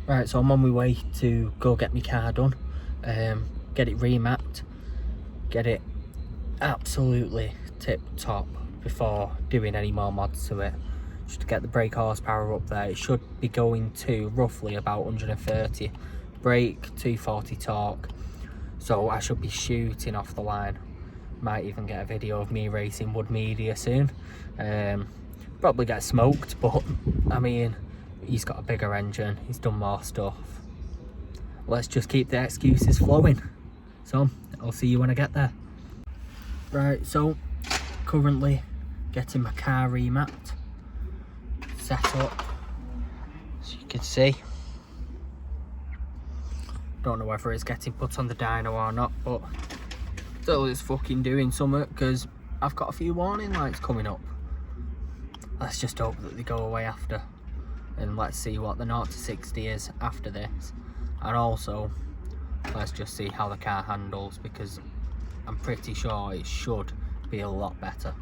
Right, so I'm on my way to go get my car done, get it remapped, get it absolutely tip top before doing any more mods to it. Just to get the brake horsepower up there. It should be going to roughly about 130 brake, 240 torque, so I should be shooting off the line. Might even get a video of me racing Wood Media soon. Probably get smoked, but I mean, he's got a bigger engine, he's done more stuff. Let's just keep the excuses flowing. So I'll see you when I get there. Right, so currently getting my car remapped, set up, as you can see. Don't know whether it's getting put on the dyno or not, but still it's fucking doing something, because I've got a few warning lights coming up. Let's just hope that they go away after, and let's see what the 0 to 60 is after this, and also let's just see how the car handles, because I'm pretty sure it should be a lot better.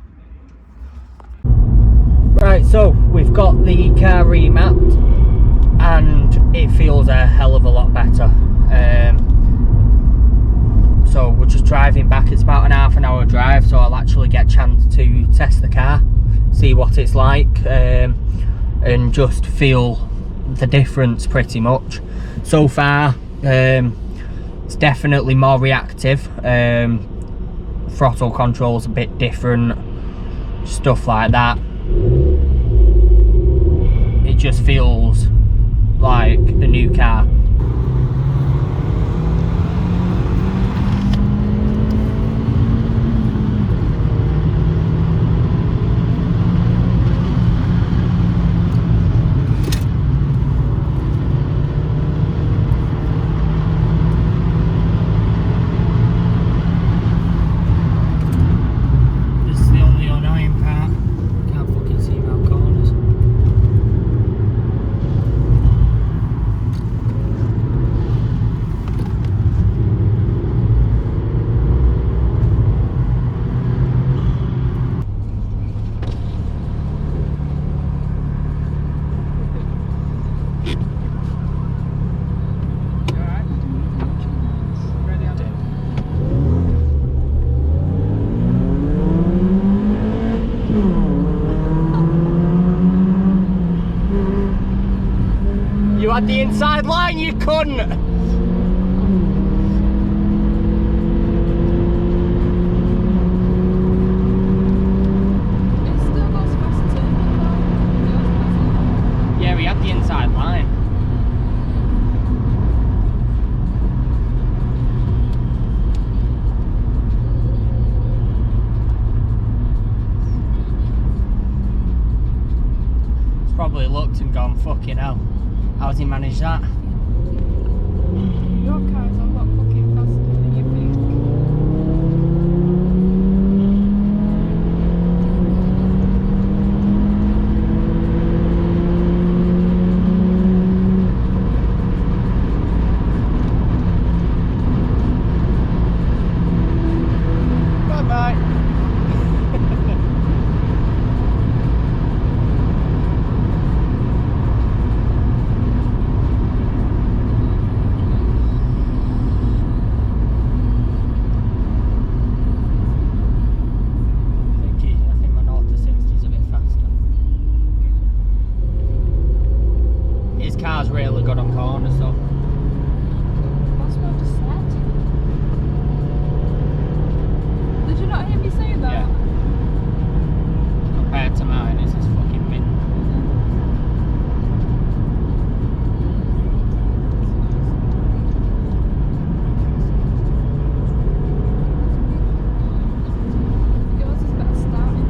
Right, so we've got the car remapped and it feels a hell of a lot better. So we're just driving back. It's about an half an hour drive, so I'll actually get a chance to test the car, see what it's like, and just feel the difference pretty much. So far it's definitely more reactive, throttle control's a bit different, stuff like that. It just feels like a new car. You had the inside line, you couldn't! It still goes faster. Yeah, we had the inside line. It's probably looked and gone, fucking hell. How's he managed that? Your car's a lot fucking faster than you think. Bye bye. Car's really good on corners, so That's what I just said. Did you not hear me say that? yeah. Compared to mine, it's just fucking mint. Yours is better starting.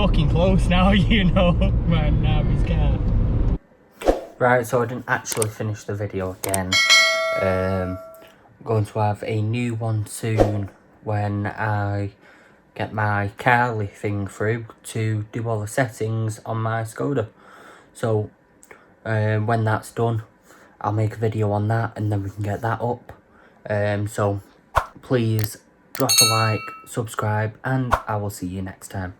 fucking close now, you know, man, now he's car. Right, so I didn't actually finish the video again. Going to have a new one soon when I get my Carly thing through to do all the settings on my Skoda. So when that's done, I'll make a video on that and then we can get that up. So please drop a like, subscribe, and I will see you next time.